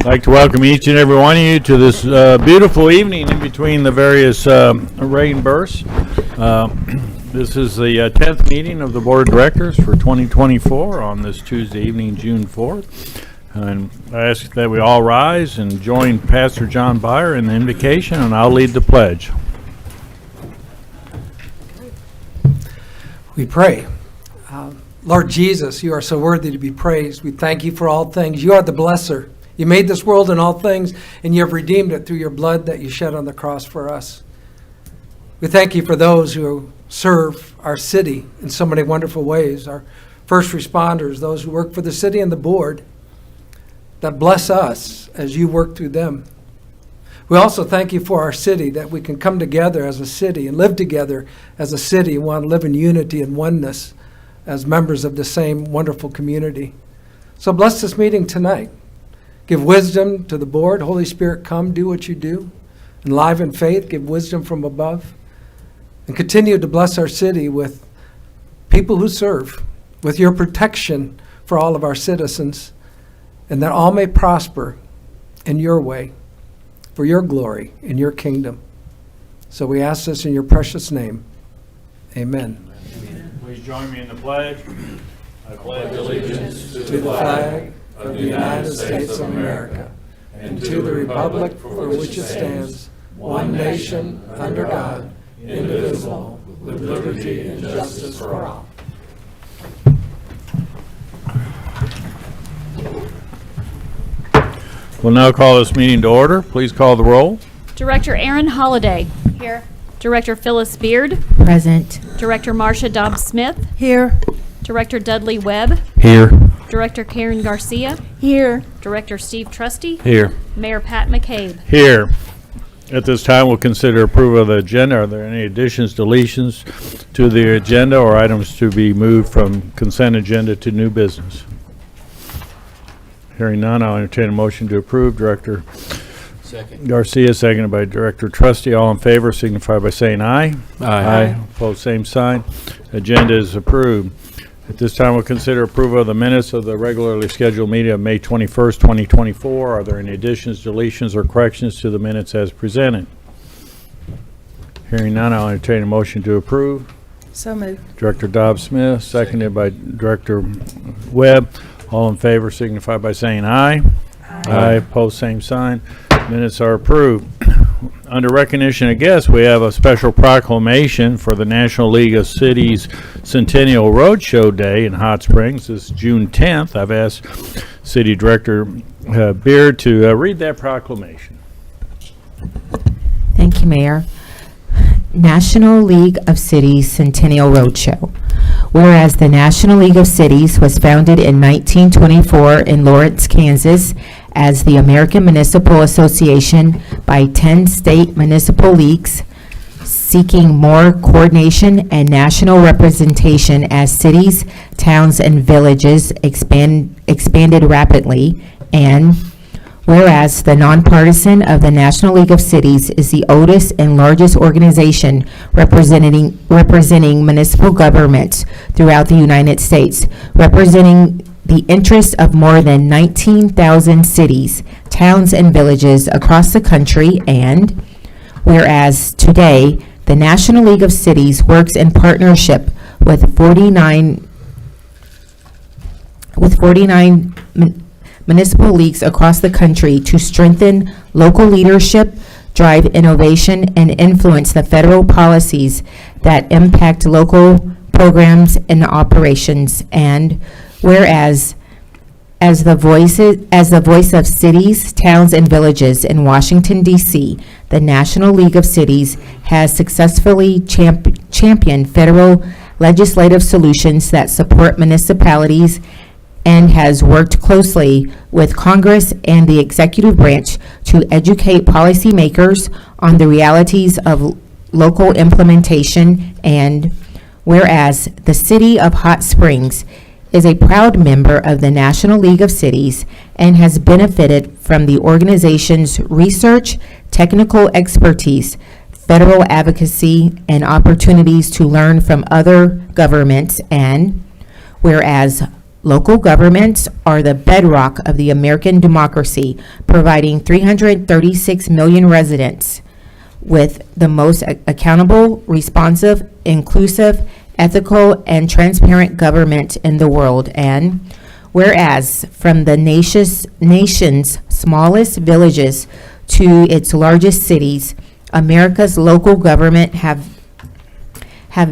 I'd like to welcome each and every one of you to this beautiful evening in between the various rain bursts. This is the 10th meeting of the Board of Directors for 2024 on this Tuesday evening, June 4th. And I ask that we all rise and join Pastor John Byer in the invocation, and I'll lead the pledge. We pray. Lord Jesus, you are so worthy to be praised. We thank you for all things. You are the blesser. You made this world and all things, and you have redeemed it through your blood that you shed on the cross for us. We thank you for those who serve our city in so many wonderful ways, our first responders, those who work for the city and the board, that bless us as you work through them. We also thank you for our city, that we can come together as a city and live together as a city and want to live in unity and oneness as members of the same wonderful community. So bless this meeting tonight. Give wisdom to the board. Holy Spirit, come, do what you do. Enliven faith, give wisdom from above. And continue to bless our city with people who serve, with your protection for all of our citizens, and that all may prosper in your way, for your glory, in your kingdom. So we ask this in your precious name. Amen. Please join me in the pledge. I pledge allegiance to the flag of the United States of America and to the republic for which it stands, one nation, under God, indivisible, with liberty and justice for all. We'll now call this meeting to order. Please call the roll. Director Aaron Holliday. Here. Director Phyllis Beard. Present. Director Marcia Dobbs-Smith. Here. Director Dudley Webb. Here. Director Karen Garcia. Here. Director Steve Trusty. Here. Mayor Pat McCabe. Here. At this time, we'll consider approval of the agenda. Are there any additions, deletions to the agenda, or items to be moved from consent agenda to new business? Hearing none, I'll entertain a motion to approve. Director Garcia, seconded by Director Trusty. All in favor signify by saying aye. Aye. Opposed, same sign. Agenda is approved. At this time, we'll consider approval of the minutes of the regularly scheduled meeting of May 21st, 2024. Are there any additions, deletions, or corrections to the minutes as presented? Hearing none, I'll entertain a motion to approve. So moved. Director Dobbs-Smith, seconded by Director Webb. All in favor signify by saying aye. Aye. Opposed, same sign. Minutes are approved. Under recognition of guests, we have a special proclamation for the National League of Cities Centennial Roadshow Day in Hot Springs. This is June 10th. I've asked City Director Beard to read that proclamation. Thank you, Mayor. National League of Cities Centennial Roadshow. Whereas the National League of Cities was founded in 1924 in Lawrence, Kansas, as the American Municipal Association by 10 state municipal leagues, seeking more coordination and national representation as cities, towns, and villages expanded rapidly, and whereas the nonpartisan of the National League of Cities is the oldest and largest organization representing municipal governments throughout the United States, representing the interests of more than 19,000 cities, towns, and villages across the country, and whereas today the National League of Cities works in partnership with 49 municipal leagues across the country to strengthen local leadership, drive innovation, and influence the federal policies that impact local programs and operations. And whereas as the voice of cities, towns, and villages in Washington, D.C., the National League of Cities has successfully championed federal legislative solutions that support municipalities and has worked closely with Congress and the executive branch to educate policymakers on the realities of local implementation. And whereas the city of Hot Springs is a proud member of the National League of Cities and has benefited from the organization's research, technical expertise, federal advocacy, and opportunities to learn from other governments. And whereas Local governments are the bedrock of the American democracy, providing 336 million residents with the most accountable, responsive, inclusive, ethical, and transparent government in the world. And whereas from the nation's smallest villages to its largest cities, America's local government have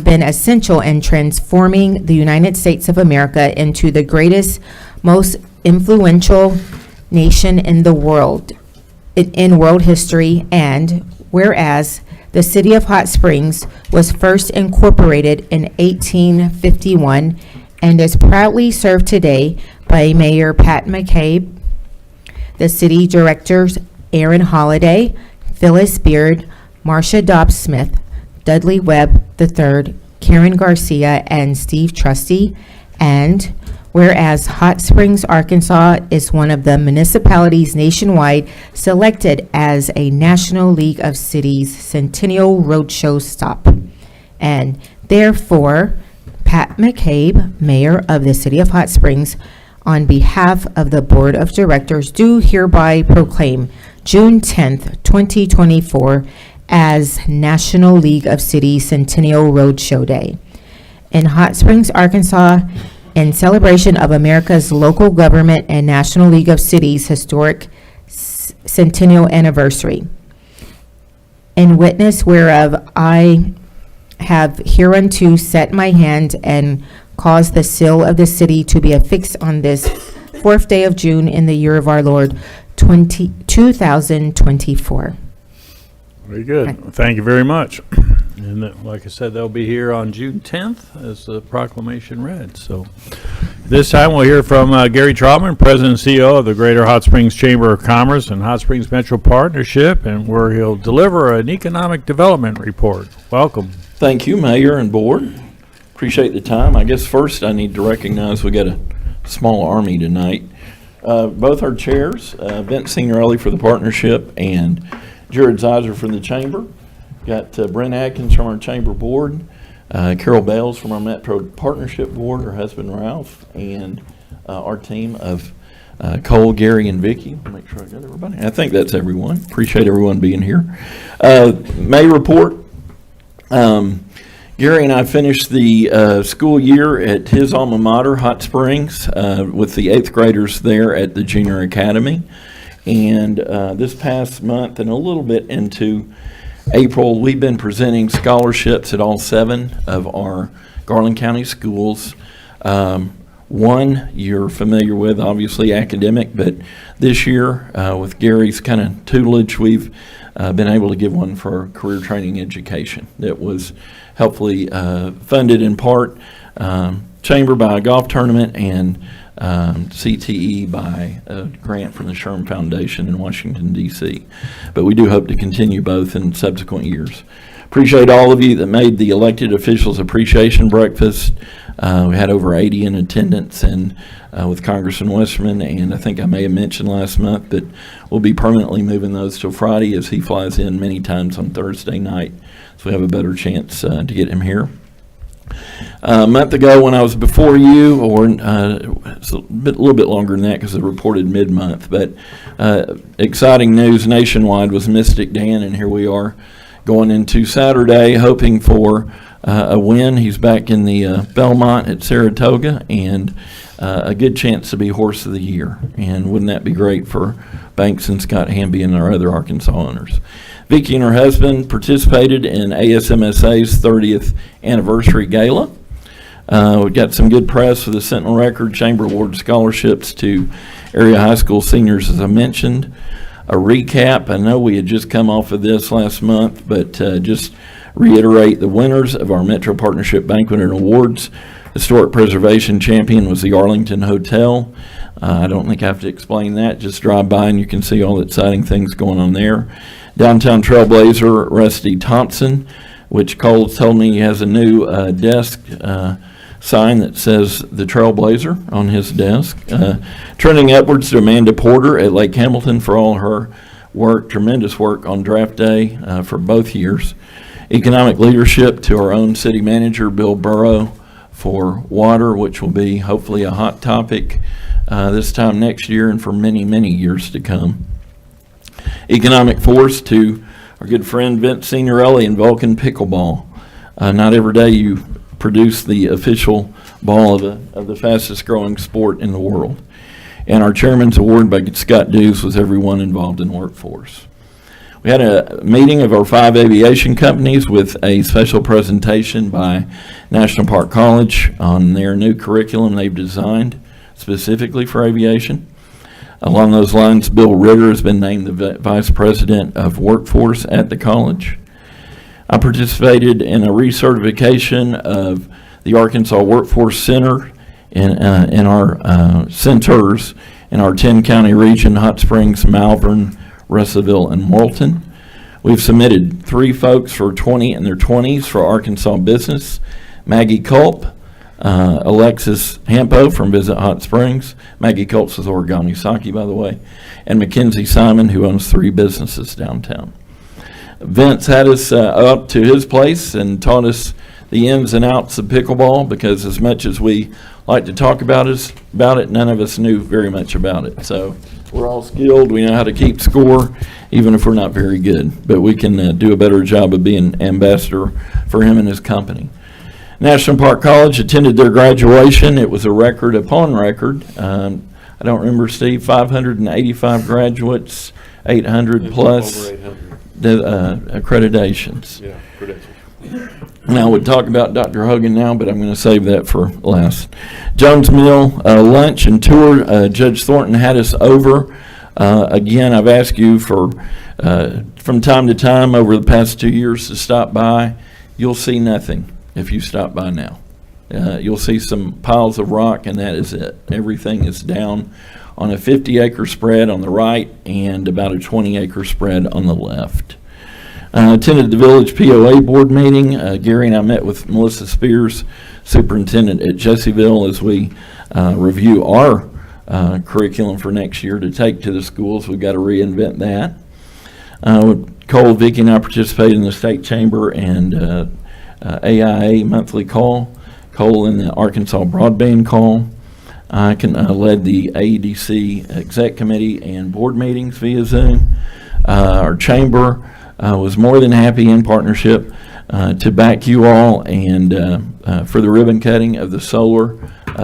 been essential in transforming the United States of America into the greatest, most influential nation in the world, in world history. And whereas the city of Hot Springs was first incorporated in 1851 and is proudly served today by Mayor Pat McCabe, the city directors Aaron Holiday, Phyllis Beard, Marcia Dobbs-Smith, Dudley Webb III, Karen Garcia, and Steve Trusty. And whereas Hot Springs, Arkansas is one of the municipalities nationwide selected as a National League of Cities Centennial Roadshow stop. And therefore, Pat McCabe, Mayor of the City of Hot Springs, on behalf of the Board of Directors, do hereby proclaim June 10th, 2024 as National League of Cities Centennial Roadshow Day. In Hot Springs, Arkansas, in celebration of America's local government and National League of Cities historic centennial anniversary. In witness whereof I have hereunto set my hand and caused the seal of the city to be affixed on this 4th day of June in the year of our Lord 2024. Very good. Thank you very much. And like I said, they'll be here on June 10th as the proclamation read. So this time we'll hear from Gary Trotman, President and CEO of the Greater Hot Springs Chamber of Commerce and Hot Springs Metro Partnership, and where he'll deliver an economic development report. Welcome. Thank you, Mayor and Board. Appreciate the time. I guess first I need to recognize we got a small army tonight. Both our chairs, Vince Signorelli for the partnership and Jared Zeiser from the Chamber. Got Brent Atkins from our Chamber Board, Carol Bales from our Metro Partnership Board, her husband Ralph, and our team of Cole, Gary, and Vicky. Make sure I got everybody. I think that's everyone. Appreciate everyone being here. May report. Gary and I finished the school year at his alma mater, Hot Springs, with the 8th graders there at the Junior Academy. And this past month and a little bit into April, we've been presenting scholarships at all 7 of our Garland County schools. One you're familiar with, obviously academic, but this year with Gary's kind of tutelage, we've been able to give one for career training education that was helpfully funded in part Chamber by a golf tournament and CTE by a grant from the Sherm Foundation in Washington, D.C. But we do hope to continue both in subsequent years. Appreciate all of you that made the elected officials appreciation breakfast. We had over 80 in attendance and with Congressman Westerman, and I think I may have mentioned last month that we'll be permanently moving those till Friday as he flies in many times on Thursday night, so we have a better chance to get him here. A month ago when I was before you, or it's a little bit longer than that because it reported mid-month, but exciting news nationwide was Mystic Dan, and here we are going into Saturday hoping for a win. He's back in the Belmont at Saratoga, and a good chance to be Horse of the Year. And wouldn't that be great for Banks and Scott Hamby and our other Arkansas owners? Vicki and her husband participated in ASMSA's 30th anniversary gala. We got some good press for the Sentinel Record Chamber Award scholarships to area high school seniors, as I mentioned. A recap, I know we had just come off of this last month, but just reiterate the winners of our Metro Partnership Banquet and Awards. Historic Preservation Champion was the Arlington Hotel. I don't think I have to explain that. Just drive by and you can see all the exciting things going on there. Downtown Trailblazer, Rusty Thompson, which Cole told me he has a new desk sign that says the Trailblazer on his desk. Trending upwards to Amanda Porter at Lake Hamilton for all her work, tremendous work on draft day for both years. Economic leadership to our own city manager, Bill Burrow, for water, which will be hopefully a hot topic this time next year and for many, many years to come. Economic force to our good friend Vince Signorelli and Vulcan Pickleball. Not every day you produce the official ball of the fastest growing sport in the world. And our Chairman's Award by Scott Dews was everyone involved in workforce. We had a meeting of our 5 aviation companies with a special presentation by National Park College on their new curriculum they've designed specifically for aviation. Along those lines, Bill Ritter has been named the Vice President of Workforce at the college. I participated in a recertification of the Arkansas Workforce Center in our centers in our 10-county region: Hot Springs, Malvern, Russellville, and Morrilton. We've submitted 3 folks for 20 in their 20s for Arkansas Business: Maggie Culp, Alexis Hampo from Visit Hot Springs. Maggie Culp's with Origami Sake, by the way, and Mackenzie Simon, who owns 3 businesses downtown. Vince had us up to his place and taught us the ins and outs of pickleball, because as much as we like to talk about it, none of us knew very much about it. So we're all skilled. We know how to keep score, even if we're not very good. But we can do a better job of being ambassador for him and his company. National Park College attended their graduation. It was a record upon record. I don't remember, Steve, 585 graduates, 800 plus Over 800. Accreditations. Yeah, credentials. Now, I would talk about Dr. Hogan now, but I'm going to save that for last. Jones Mill lunch and tour. Judge Thornton had us over. Again, I've asked you for, from time to time over the past 2 years, to stop by. You'll see nothing if you stop by now. You'll see some piles of rock, and that is it. Everything is down on a 50-acre spread on the right and about a 20-acre spread on the left. Attended the Village POA board meeting. Gary and I met with Melissa Spears, superintendent at Jessieville, as we review our curriculum for next year to take to the schools. We've got to reinvent that. Cole, Vicki, and I participated in the State Chamber and AIA monthly call. Cole in the Arkansas Broadband call. I led the AEDC exec committee and board meetings via Zoom. Our chamber was more than happy in partnership to back you all and for the ribbon cutting of the solar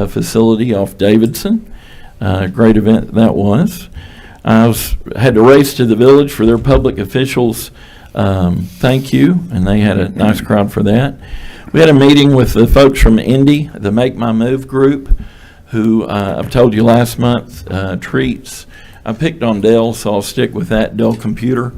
facility off Davidson. Great event that was. Had to race to the Village for their public officials thank you, and they had a nice crowd for that. We had a meeting with the folks from Indy, the Make My Move group, who I've told you last month treats. I picked on Dell, so I'll stick with that. Dell Computer,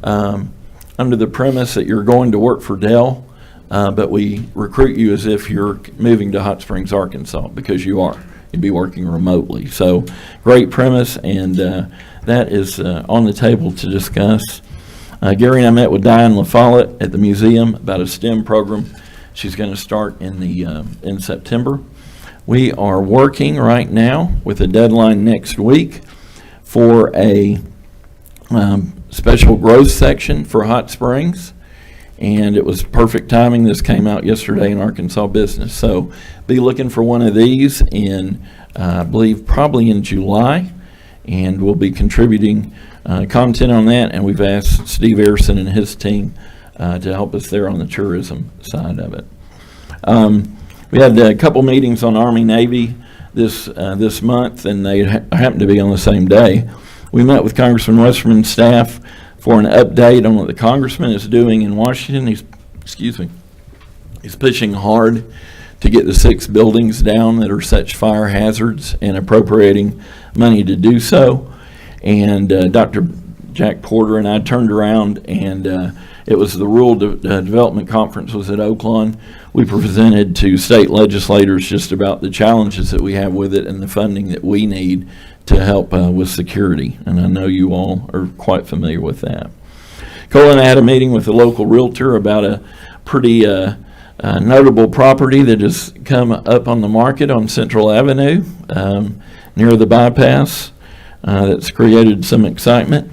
under the premise that you're going to work for Dell, but we recruit you as if you're moving to Hot Springs, Arkansas, because you are. You'd be working remotely. So great premise, and that is on the table to discuss. Gary and I met with Diane LaFollette at the museum about a STEM program she's going to start in September. We are working right now with a deadline next week for a special growth section for Hot Springs, and it was perfect timing. This came out yesterday in Arkansas Business, so be looking for one of these in, I believe, probably in July, and we'll be contributing content on that, and we've asked Steve Arison and his team to help us there on the tourism side of it. We had a couple meetings on Army-Navy this month, and they happened to be on the same day. We met with Congressman Westerman's staff for an update on what the congressman is doing in Washington. He's pushing hard to get the 6 buildings down that are such fire hazards and appropriating money to do so. And Dr. Jack Porter and I turned around, and it was the Rural Development Conference was at Oaklawn. We presented to state legislators just about the challenges that we have with it and the funding that we need to help with security. And I know you all are quite familiar with that. Cole and I had a meeting with a local realtor about a pretty notable property that has come up on the market on Central Avenue near the bypass. That's created some excitement.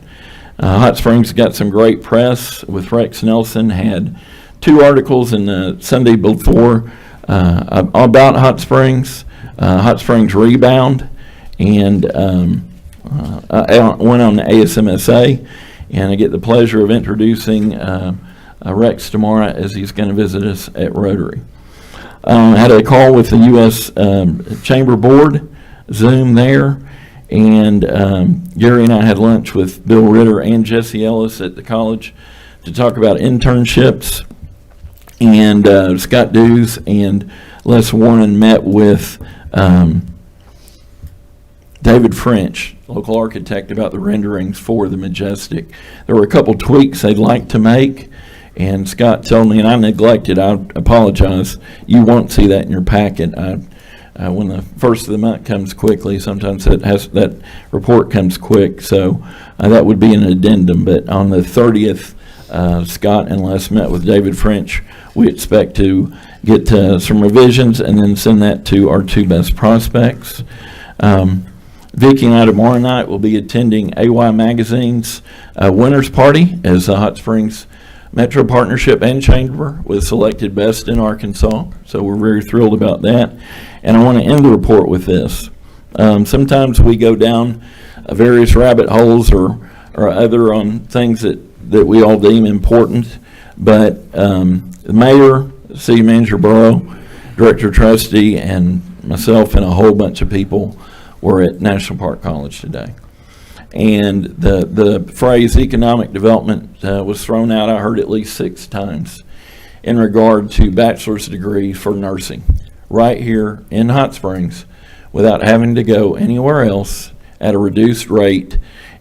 Hot Springs got some great press with Rex Nelson, had 2 articles in the Sunday before about Hot Springs Rebound, and I went on the ASMSA, and I get the pleasure of introducing Rex tomorrow as he's going to visit us at Rotary. Had a call with the U.S. Chamber Board, Zoom there, and Gary and I had lunch with Bill Ritter and Jesse Ellis at the college to talk about internships. And Scott Dews and Les Warren met with David French, local architect, about the renderings for the Majestic. There were a couple tweaks they'd like to make, and Scott told me, and I neglected, I apologize, you won't see that in your packet. When the first of the month comes quickly, sometimes that report comes quick, so that would be an addendum. But on the 30th, Scott and Les met with David French. We expect to get some revisions and then send that to our two best prospects. Vicki and I tomorrow night will be attending AY Magazine's Winners Party as the Hot Springs Metro Partnership and Chamber was selected best in Arkansas. So we're very thrilled about that. And I want to end the report with this. Sometimes we go down various rabbit holes or other on things that we all deem important, but the mayor, city manager Borough, director trustee, and myself and a whole bunch of people were at National Park College today. And the phrase economic development was thrown out, I heard at least 6 times, in regard to bachelor's degrees for nursing right here in Hot Springs without having to go anywhere else at a reduced rate.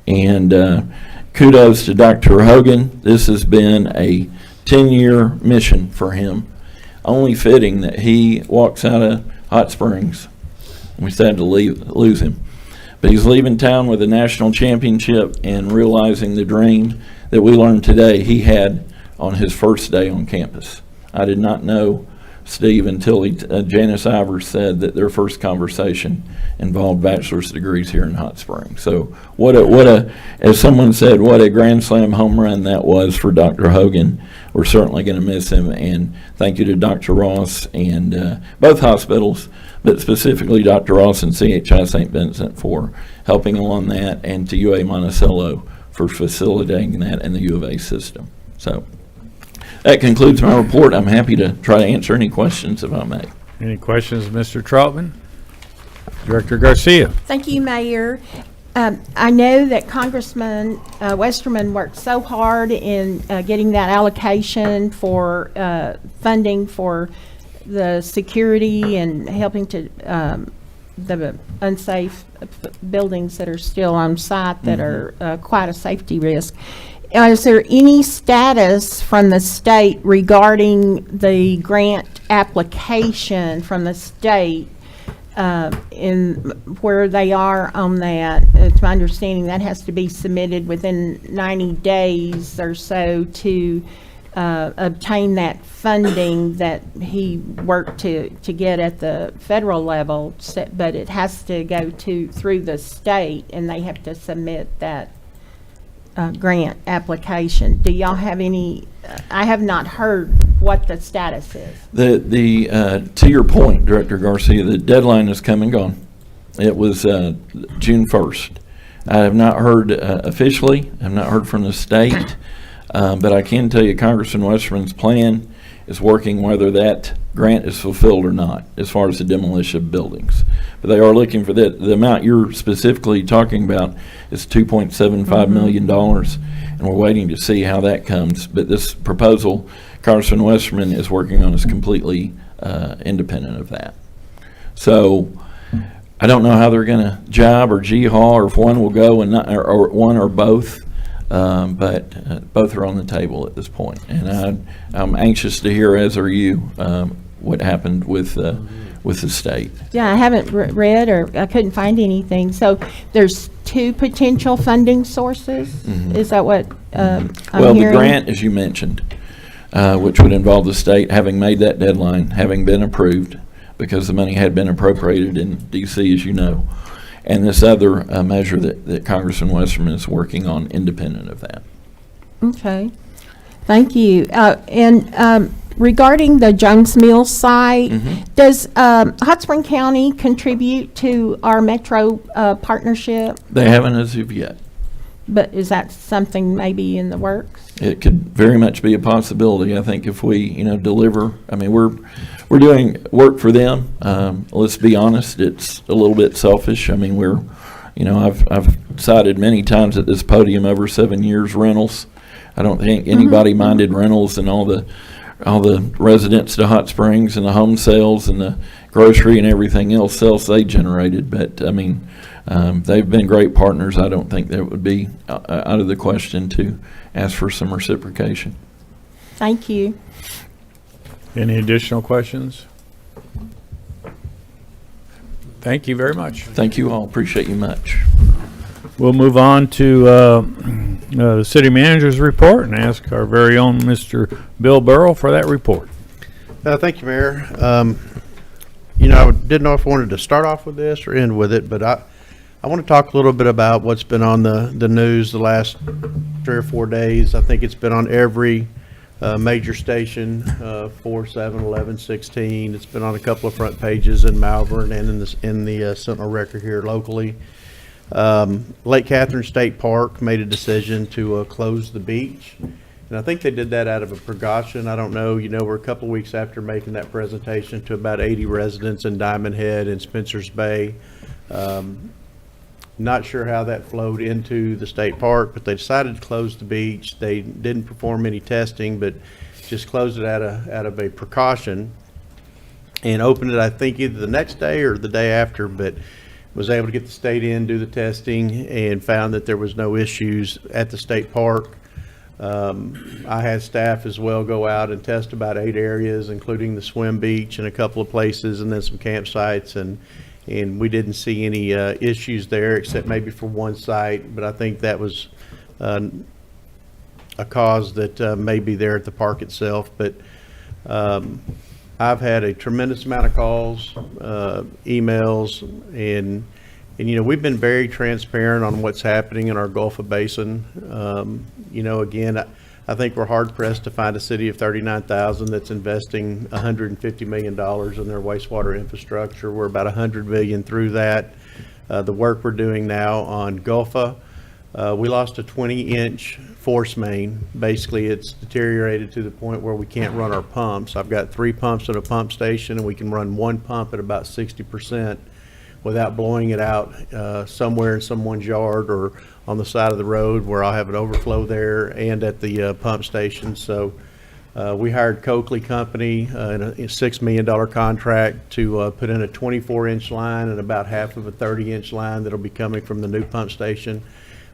And kudos to Dr. Hogan. This has been a 10-year mission for him. Only fitting that he walks out of Hot Springs. We sad to lose him. But he's leaving town with a national championship and realizing the dream that we learned today he had on his first day on campus. I did not know Steve until Janice Ivers said that their first conversation involved bachelor's degrees here in Hot Springs. So what a, as someone said, what a grand slam home run that was for Dr. Hogan. We're certainly going to miss him, and thank you to Dr. Ross and both hospitals, but specifically Dr. Ross and CHI St. Vincent for helping along that, and to UA Monticello for facilitating that in the U of A system. So that concludes my report. I'm happy to try to answer any questions if I may. Any questions, Mr. Troutman? Director Garcia? Thank you, Mayor. I know that Congressman Westerman worked so hard in getting that allocation for funding for the security and helping to the unsafe buildings that are still on site that are quite a safety risk. Is there any status from the state regarding the grant application from the state in where they are on that? It's my understanding that has to be submitted within 90 days or so to obtain that funding that he worked to get at the federal level, but it has to go through the state, and they have to submit that grant application. Do y'all have any? I have not heard what the status is. To your point, Director Garcia, the deadline has come and gone. It was June 1st. I have not heard officially. I have not heard from the state, but I can tell you Congressman Westerman's plan is working whether that grant is fulfilled or not as far as the demolition of buildings. But they are looking for that. The amount you're specifically talking about is $2.75 million, and we're waiting to see how that comes. But this proposal Congressman Westerman is working on is completely independent of that. So I don't know how they're going to job or G-Haul, or if one will go and not, or one or both. But both are on the table at this point, and I'm anxious to hear, as are you, what happened with the state. Yeah, I haven't read, or I couldn't find anything. So there's 2 potential funding sources. Is that what I'm Well, hearing? the grant, as you mentioned, which would involve the state having made that deadline, having been approved, because the money had been appropriated in D.C., as you know. And this other measure that Congressman Westerman is working on independent of that. Okay. Thank you. Regarding the Jones Mills site, Mhm. does Hot Spring County contribute to our metro partnership? They haven't as of yet. But is that something maybe in the works? It could very much be a possibility. I think if we, deliver, I mean, we're doing work for them. Let's be honest, it's a little bit selfish. I mean, I've cited many times at this podium over 7 years rentals. I don't think anybody minded rentals, and all the residents to Hot Springs and the home sales and the grocery and everything else sales they generated. But I mean, they've been great partners. I don't think that would be out of the question to ask for some reciprocation. Thank you. Any additional questions? Thank you very much. Thank you all. Appreciate you much. We'll move on to the city manager's report and ask our very own Mr. Bill Burrow for that report. Thank you, Mayor. I didn't know if I wanted to start off with this or end with it, but I want to talk a little bit about what's been on the news the last 3 or 4 days. I think it's been on every major station, 4, 7, 11, 16. It's been on a couple of front pages in Malvern and in the Sentinel Record here locally. Lake Catherine State Park made a decision to close the beach. And I think they did that out of a precaution. I don't know, we're a couple of weeks after making that presentation to about 80 residents in Diamond Head and Spencer's Bay. Not sure how that flowed into the state park, but they decided to close the beach. They didn't perform any testing, but just closed it out of a precaution and opened it, I think, either the next day or the day after, but was able to get the state in, do the testing, and found that there was no issues at the state park. I had staff as well go out and test about 8 areas, including the swim beach and a couple of places, and then some campsites, and we didn't see any issues there except maybe for one site, but I think that was a cause that may be there at the park itself. But I've had a tremendous amount of calls, emails, and we've been very transparent on what's happening in our Gulf Basin. Again, I think we're hard pressed to find a city of 39,000 that's investing $150 million in their wastewater infrastructure. We're about $100 million through that. The work we're doing now on Gulfa, we lost a 20-inch force main. Basically, it's deteriorated to the point where we can't run our pumps. I've got 3 pumps at a pump station, and we can run 1 pump at about 60% without blowing it out somewhere in someone's yard or on the side of the road where I'll have an overflow there and at the pump station. So we hired Coakley Company in a $6 million contract to put in a 24-inch line and about half of a 30-inch line that'll be coming from the new pump station.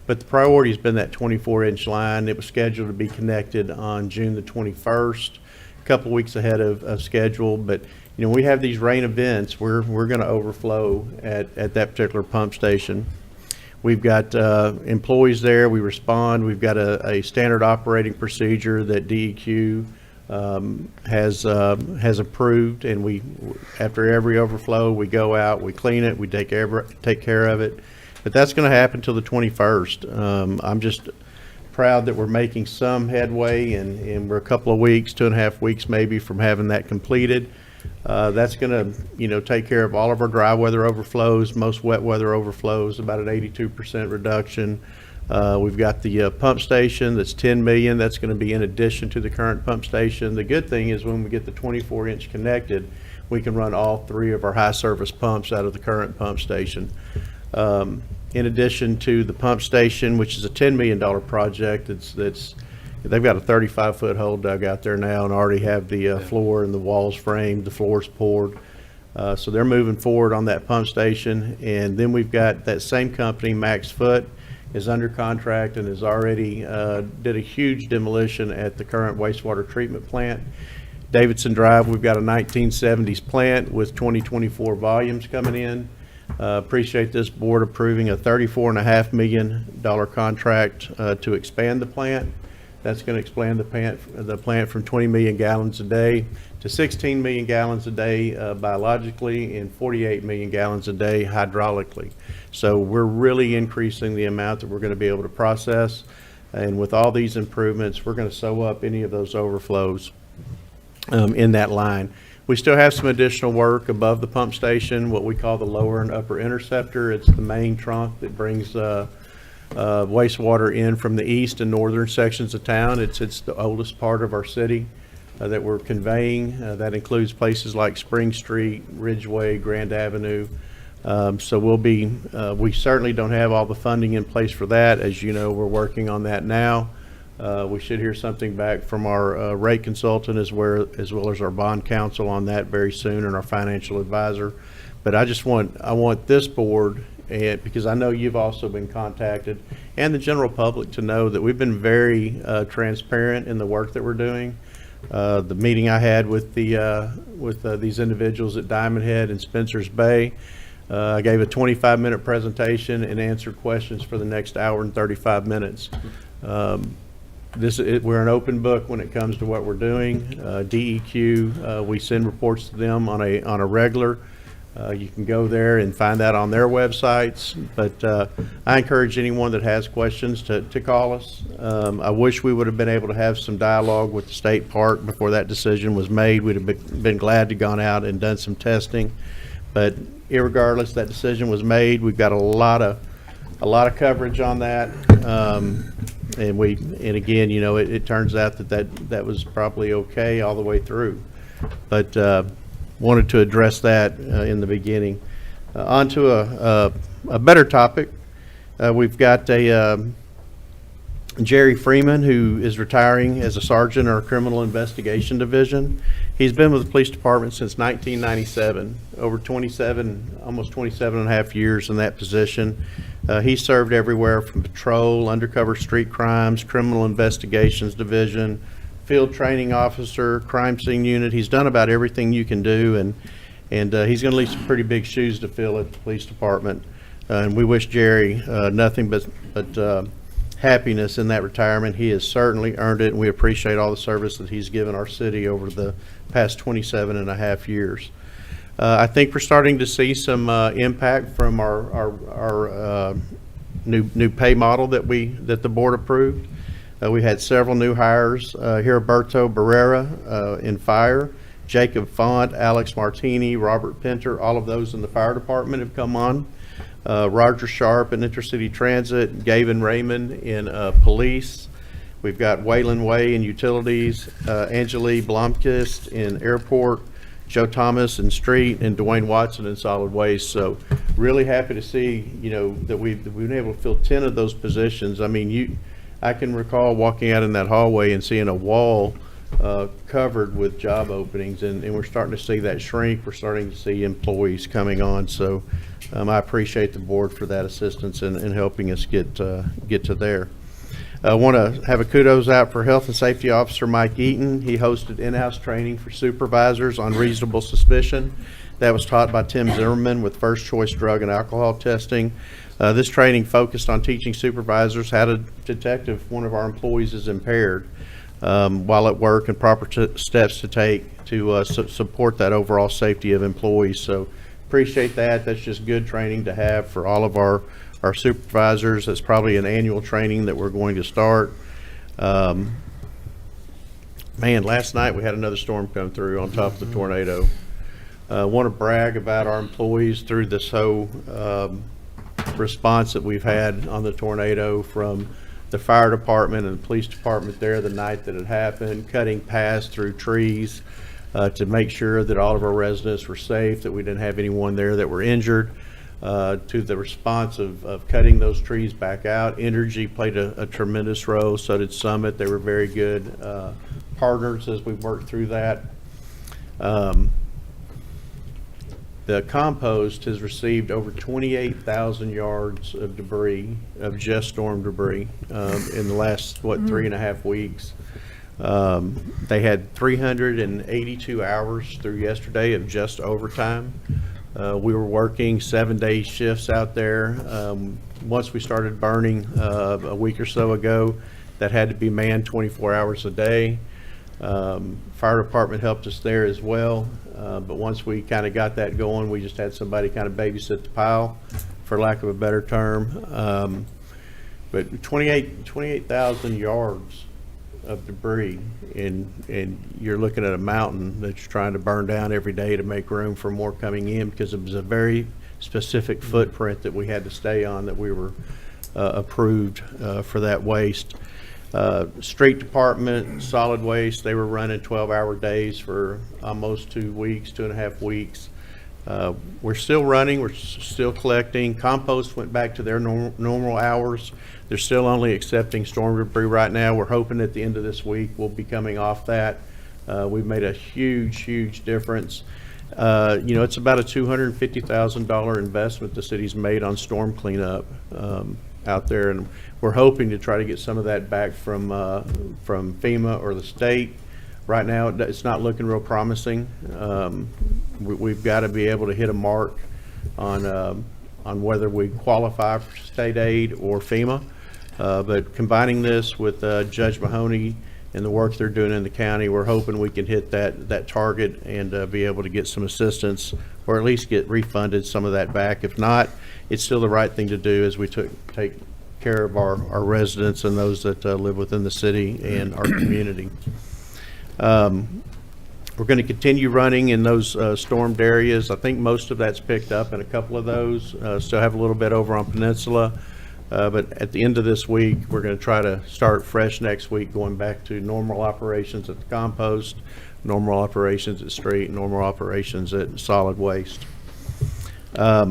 But the priority has been that 24-inch line. It was scheduled to be connected on June the 21st, a couple weeks ahead of schedule. But we have these rain events. We're going to overflow at that particular pump station. We've got employees there. We respond. We've got a standard operating procedure that DEQ has approved, and we, after every overflow, we go out, we clean it, we take care of it. But that's going to happen till the 21st. I'm just proud that we're making some headway, and we're a couple of weeks, 2.5 weeks maybe, from having that completed. That's going to, take care of all of our dry weather overflows, most wet weather overflows, about an 82% reduction. We've got the pump station that's $10 million. That's going to be in addition to the current pump station. The good thing is when we get the 24-inch connected, we can run all 3 of our high service pumps out of the current pump station. In addition to the pump station, which is a $10 million project, they've got a 35-foot hole dug out there now and already have the floor and the walls framed, the floors poured. So they're moving forward on that pump station. And then we've got that same company, Max Foot, is under contract and has already did a huge demolition at the current wastewater treatment plant. Davidson Drive, we've got a 1970s plant with 2024 volumes coming in. Appreciate this board approving a $34.5 million contract to expand the plant. That's going to expand the plant from 20 million gallons a day to 16 million gallons a day biologically and 48 million gallons a day hydraulically. So we're really increasing the amount that we're going to be able to process. And with all these improvements, we're going to sew up any of those overflows. in that line. We still have some additional work above the pump station, what we call the lower and upper interceptor. It's the main trunk that brings wastewater in from the east and northern sections of town. It's the oldest part of our city that we're conveying. That includes places like Spring Street, Ridgeway, Grand Avenue. So we certainly don't have all the funding in place for that. As you know, we're working on that now. We should hear something back from our rate consultant as well as our bond counsel on that very soon, and our financial advisor. But I want this board, and because I know you've also been contacted, and the general public to know that we've been very transparent in the work that we're doing. The meeting I had with these individuals at Diamond Head and Spencer's Bay, I gave a 25-minute presentation and answered questions for the next hour and 35 minutes. We're an open book when it comes to what we're doing. DEQ, we send reports to them on a regular. You can go there and find that on their websites. But I encourage anyone that has questions to call us. I wish we would have been able to have some dialogue with the state park before that decision was made. We'd have been glad to have gone out and done some testing. But irregardless, that decision was made. We've got a lot of coverage on that. And again, you know, it turns out that was probably okay all the way through. But wanted to address that in the beginning. On to a better topic. We've got Jerry Freeman, who is retiring as a sergeant in our criminal investigation division. He's been with the police department since 1997, over almost 27 and a half years in that position. He served everywhere from patrol, undercover street crimes, criminal investigations division, field training officer, crime scene unit. He's done about everything you can do, and he's going to leave some pretty big shoes to fill at the police department. And we wish Jerry nothing but happiness in that retirement. He has certainly earned it, and we appreciate all the service that he's given our city over the past 27 and a half years. I think we're starting to see some impact from our new pay model that the board approved. We had several new hires, Heriberto Barrera in fire, Jacob Font, Alex Martini, Robert Pinter, all of those in the fire department have come on. Roger Sharp in Intercity Transit, Gavin Raymond in police. We've got Waylon Way in utilities, Angelique Blomkist in airport, Joe Thomas in street, and Dwayne Watson in solid waste. So really happy to see, you know, that we've been able to fill 10 of those positions. I mean, I can recall walking out in that hallway and seeing a wall covered with job openings, and we're starting to see that shrink. We're starting to see employees coming on. So I appreciate the board for that assistance in helping us get to there. I want to have a kudos out for Health and Safety Officer Mike Eaton. He hosted in-house training for supervisors on reasonable suspicion. That was taught by Tim Zimmerman with First Choice Drug and Alcohol Testing. This training focused on teaching supervisors how to detect if one of our employees is impaired while at work, and proper steps to take to support that overall safety of employees. So appreciate that. That's just good training to have for all of our supervisors. That's probably an annual training that we're going to start. Man, last night we had another storm come through on top of the tornado. Want to brag about our employees through this whole response that we've had on the tornado, from the fire department and the police department there the night that it happened, cutting paths through trees to make sure that all of our residents were safe, that we didn't have anyone there that were injured, to the response of cutting those trees back out. Energy played a tremendous role, so did Summit. They were very good partners as we worked through that. The compost has received over 28,000 yards of debris, of just storm debris, in the last, 3.5 weeks. They had 382 hours through yesterday of just overtime. We were working 7-day shifts out there. Once we started burning a week or so ago, that had to be manned 24 hours a day. Fire department helped us there as well. But once we kind of got that going, we just had somebody kind of babysit the pile, for lack of a better term. But 28,000 yards of debris, and you're looking at a mountain that you're trying to burn down every day to make room for more coming in, because it was a very specific footprint that we had to stay on, that we were approved for that waste. Street department, solid waste, they were running 12-hour days for almost 2 weeks, 2.5 weeks. We're still running, we're still collecting. Compost went back to their normal hours. They're still only accepting storm debris right now. We're hoping at the end of this week we'll be coming off that. We've made a huge difference. It's about a $250,000 investment the city's made on storm cleanup out there, and we're hoping to try to get some of that back from FEMA or the state. Right now, it's not looking real promising. We've got to be able to hit a mark on whether we qualify for state aid or FEMA. But combining this with Judge Mahoney and the work they're doing in the county, we're hoping we can hit that target and be able to get some assistance, or at least get refunded some of that back. If not, it's still the right thing to do as we take care of our residents and those that live within the city and our community. We're going to continue running in those stormed areas. I think most of that's picked up in a couple of those. Still have a little bit over on Peninsula. But at the end of this week, we're going to try to start fresh next week, going back to normal operations at the compost, normal operations at street, normal operations at solid waste. I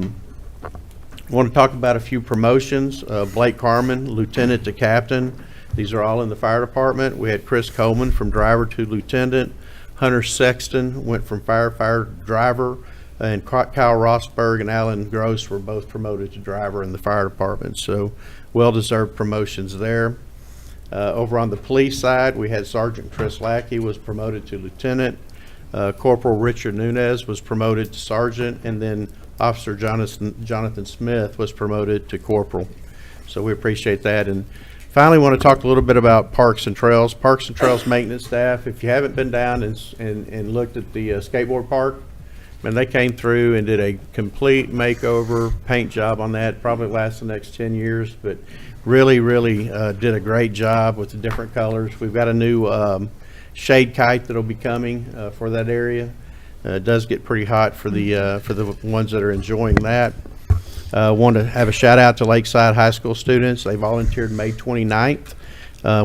want to talk about a few promotions. Blake Carmen, lieutenant to captain. These are all in the fire department. We had Chris Coleman from driver to lieutenant. Hunter Sexton went from firefighter to driver. And Kyle Rossberg and Alan Gross were both promoted to driver in the fire department. So well-deserved promotions there. Over on the police side, we had Sergeant Chris Lackey was promoted to lieutenant. Corporal Richard Nunez was promoted to sergeant, and then Officer Jonathan Smith was promoted to corporal. So we appreciate that. And finally, want to talk a little bit about Parks and Trails. Parks and Trails maintenance staff. If you haven't been down and looked at the skateboard park, and they came through and did a complete makeover, paint job on that. Probably lasts the next 10 years, but really did a great job with the different colors. We've got a new shade kite that'll be coming for that area. It does get pretty hot for the ones that are enjoying that. Want to have a shout out to Lakeside High School students. They volunteered May 29th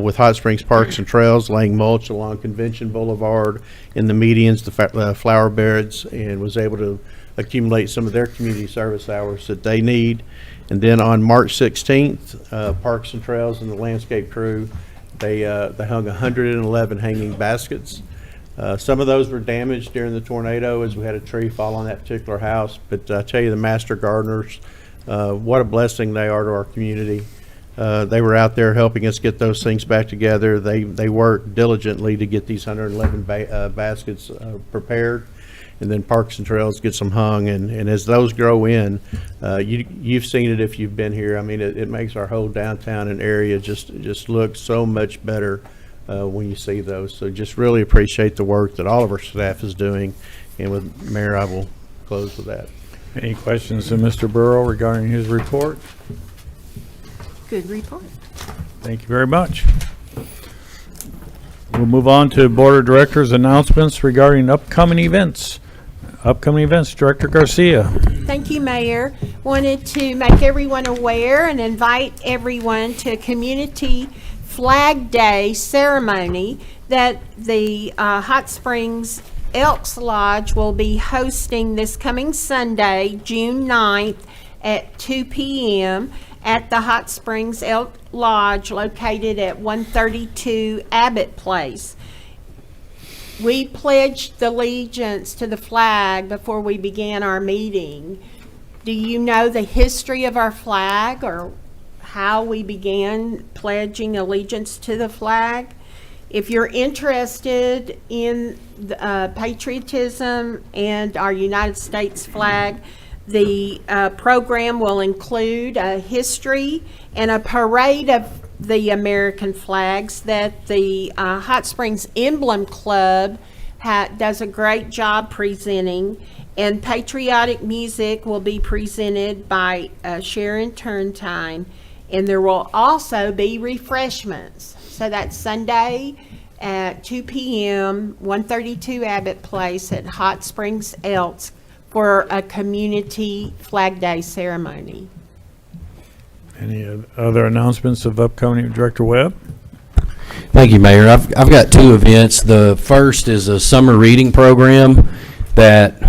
with Hot Springs Parks and Trails, laying mulch along Convention Boulevard in the medians, the flower beds, and was able to accumulate some of their community service hours that they need. And then on March 16th, Parks and Trails and the landscape crew, they hung 111 hanging baskets. Some of those were damaged during the tornado, as we had a tree fall on that particular house. But I tell you, the master gardeners, what a blessing they are to our community. They were out there helping us get those things back together. They worked diligently to get these 111 baskets prepared, and then Parks and Trails gets them hung. And as those grow in, you've seen it if you've been here. I mean, it makes our whole downtown and area just look so much better when you see those. So just really appreciate the work that all of our staff is doing. And with Mayor, I will close with that. Any questions of Mr. Burrow regarding his report? Good report. Thank you very much. We'll move on to Board of Directors announcements regarding upcoming events. Director Garcia. Thank you, Mayor. Wanted to make everyone aware and invite everyone to a Community Flag Day ceremony that the Hot Springs Elks Lodge will be hosting this coming Sunday, June 9th at 2 p.m. at the Hot Springs Elk Lodge located at 132 Abbott Place. We pledged allegiance to the flag before we began our meeting. Do you know the history of our flag or how we began pledging allegiance to the flag? If you're interested in patriotism and our United States flag, the program will include a history and a parade of the American flags that the Hot Springs Emblem Club does a great job presenting, and patriotic music will be presented by Sharon Turntime. And there will also be refreshments. So that's Sunday at 2 p.m., 132 Abbott Place at Hot Springs Elks for a community Flag Day ceremony. Any other announcements of upcoming, Director Webb? Thank you, Mayor. I've got two events. The first is a summer reading program that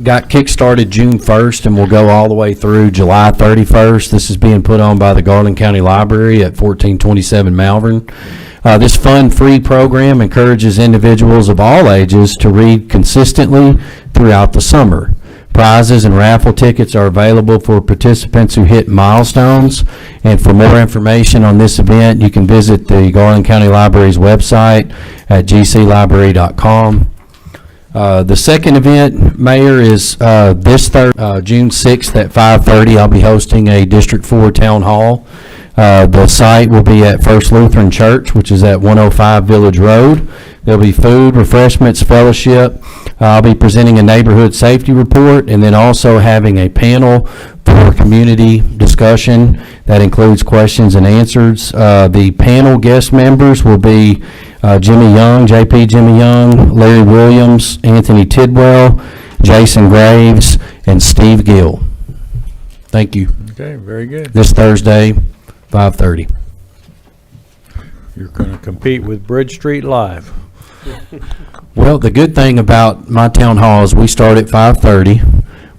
got kick-started June 1st and will go all the way through July 31st. This is being put on by the Garland County Library at 1427 Malvern. This fun, free program encourages individuals of all ages to read consistently throughout the summer. Prizes and raffle tickets are available for participants who hit milestones. And for more information on this event, you can visit the Garland County Library's website at gclibrary.com. The second event, Mayor, is this June 6th at 5:30. I'll be hosting a District 4 Town Hall. The site will be at First Lutheran Church, which is at 105 Village Road. There'll be food, refreshments, fellowship. I'll be presenting a neighborhood safety report and then also having a panel for community discussion that includes questions and answers. The panel guest members will be Jimmy Young, Jimmy Young, Larry Williams, Anthony Tidwell, Jason Graves, and Steve Gill. Thank you. Okay, very good. This Thursday, 5:30. You're going to compete with Bridge Street Live. Well, the good thing about my town hall is we start at 5:30.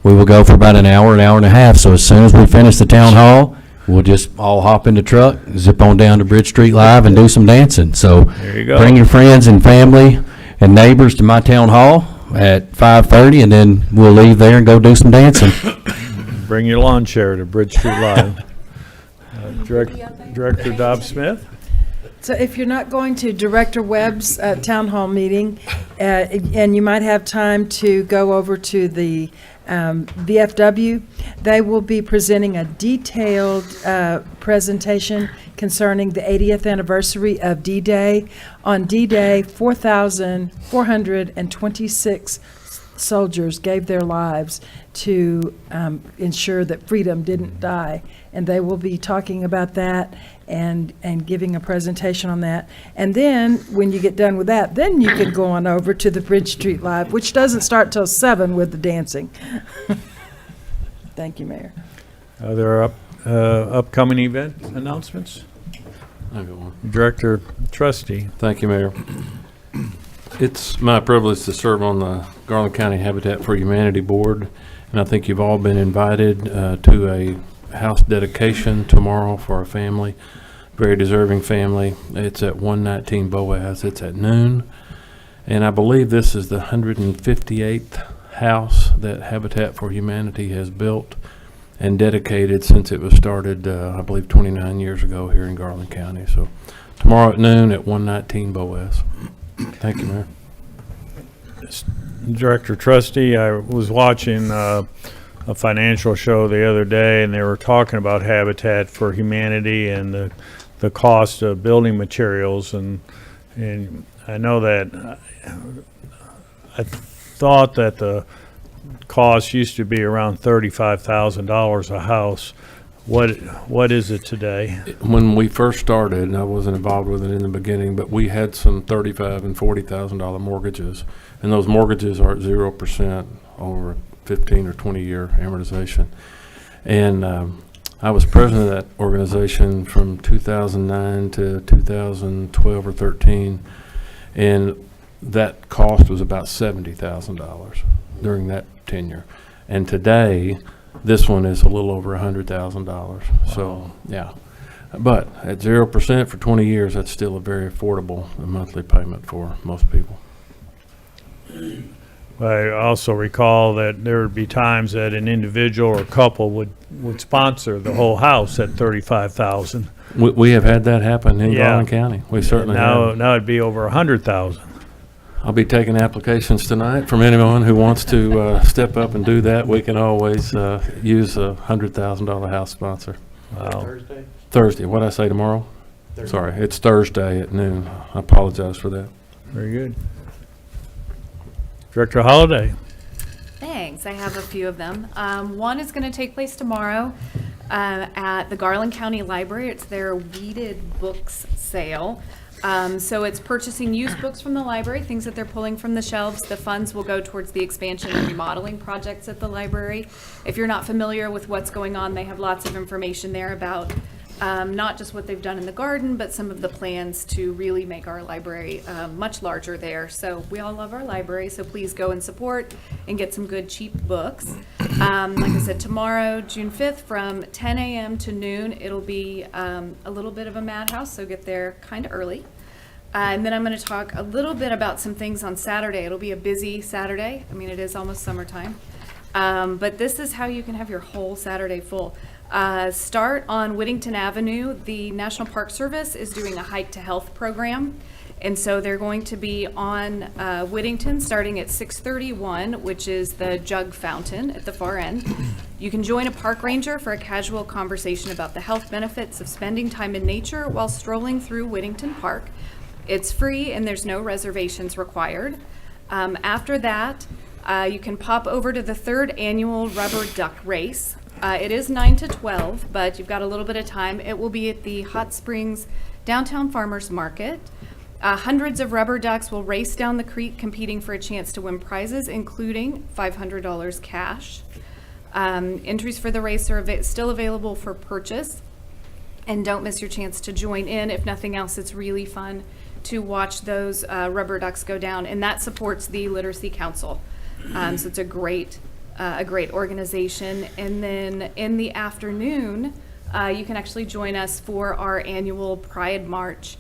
We will go for about an hour and a half. So as soon as we finish the town hall, we'll just all hop in the truck, zip on down to Bridge Street Live and do some dancing. So There you go. bring your friends and family and neighbors to my town hall at 5:30, and then we'll leave there and go do some dancing. Bring your lawn chair to Bridge Street Live. Director Dobbs Smith? So if you're not going to Director Webb's town hall meeting, and you might have time to go over to the VFW, they will be presenting a detailed presentation concerning the 80th anniversary of D-Day. On D-Day, 4,426 soldiers gave their lives to ensure that freedom didn't die. And they will be talking about that and giving a presentation on that. And then, when you get done with that, then you can go on over to the Bridge Street Live, which doesn't start till 7 with the dancing. Thank you, Mayor. Are there upcoming event announcements? I got one. Director Trustee? Thank you, Mayor. It's my privilege to serve on the Garland County Habitat for Humanity Board, and I think you've all been invited to a house dedication tomorrow for a family, very deserving family. It's at 119 Boaz. It's at noon, and I believe this is the 158th house that Habitat for Humanity has built and dedicated since it was started, I believe, 29 years ago here in Garland County. So tomorrow at noon at 119 Boaz. Thank you, Mayor. Director Trustee, I was watching a financial show the other day, and they were talking about Habitat for Humanity and the cost of building materials, and I know that I thought that the cost used to be around $35,000 a house. What is it today? When we first started, and I wasn't involved with it in the beginning, but we had some $35,000 and $40,000 mortgages, and those mortgages are at 0% over 15 or 20 year amortization. And I was president of that organization from 2009 to 2012 or 13, and that cost was about $70,000 during that tenure. And today, this one is a little over $100,000. So, yeah. But at 0% for 20 years, that's still a very affordable monthly payment for most people. I also recall that there would be times that an individual or couple would sponsor the whole house at $35,000. We have had that happen in Yeah. Garland County. We certainly have. Now it'd be over $100,000. I'll be taking applications tonight from anyone who wants to step up and do that. We can always use a $100,000 house sponsor. Wow. Thursday. What'd I say, tomorrow? Sorry, it's Thursday at noon. I apologize for that. Very good. Director Holliday? Thanks. I have a few of them. One is going to take place tomorrow. at the Garland County Library. It's their Weeded Books sale. So it's purchasing used books from the library, things that they're pulling from the shelves. The funds will go towards the expansion and remodeling projects at the library. If you're not familiar with what's going on, they have lots of information there about not just what they've done in the garden, but some of the plans to really make our library much larger there. So we all love our library, so please go and support and get some good cheap books. Like I said, tomorrow, June 5th, from 10 a.m. to noon, it'll be a little bit of a madhouse, so get there kind of early. And then I'm going to talk a little bit about some things on Saturday. It'll be a busy Saturday. I mean, it is almost summertime. But this is how you can have your whole Saturday full. Start on Whittington Avenue. The National Park Service is doing a Hike to Health program. And so they're going to be on Whittington starting at 6:31, which is the jug fountain at the far end. You can join a park ranger for a casual conversation about the health benefits of spending time in nature while strolling through Whittington Park. It's free and there's no reservations required. After that, you can pop over to the 3rd annual Rubber Duck Race. It is 9 to 12, but you've got a little bit of time. It will be at the Hot Springs Downtown Farmers Market. Hundreds of rubber ducks will race down the creek competing for a chance to win prizes, including $500 cash. Entries for the race are still available for purchase. And don't miss your chance to join in. If nothing else, it's really fun to watch those rubber ducks go down, and that supports the Literacy Council. So it's a great organization. And then in the afternoon, you can actually join us for our annual Pride March.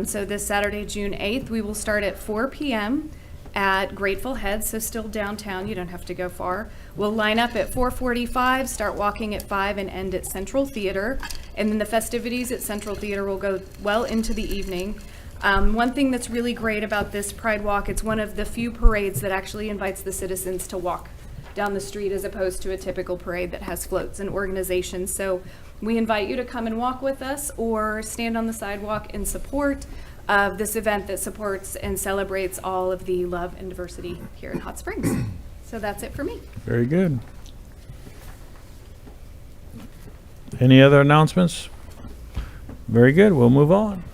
So this Saturday, June 8th, we will start at 4 p.m. at Grateful Head, so still downtown, you don't have to go far. We'll line up at 4:45, start walking at 5, and end at Central Theater. And then the festivities at Central Theater will go well into the evening. One thing that's really great about this Pride Walk, it's one of the few parades that actually invites the citizens to walk down the street as opposed to a typical parade that has floats and organizations. So we invite you to come and walk with us or stand on the sidewalk in support of this event that supports and celebrates all of the love and diversity here in Hot Springs. So that's it for me. Very good. Any other announcements? Very good. We'll move on.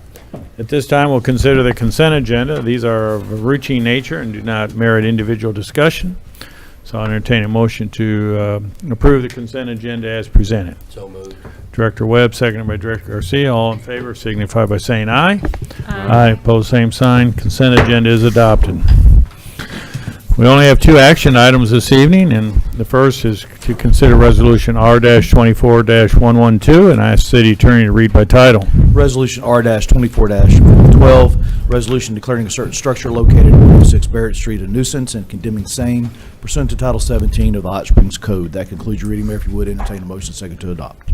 At this time, we'll consider the consent agenda. These are of routine nature and do not merit individual discussion. So I'll entertain a motion to approve the consent agenda as presented. So moved. Director Webb, seconded by Director Garcia. All in favor signify by saying aye. Aye. Opposed, same sign. Consent agenda is adopted. We only have 2 action items this evening, and the first is to consider Resolution R-24-112, and I ask City Attorney to read by title. Resolution R-24-12, resolution declaring a certain structure located at 106 Barrett Street a nuisance and condemning same pursuant to Title 17 of the Hot Springs Code. That concludes your reading, Mayor. If you would entertain a motion second to adopt.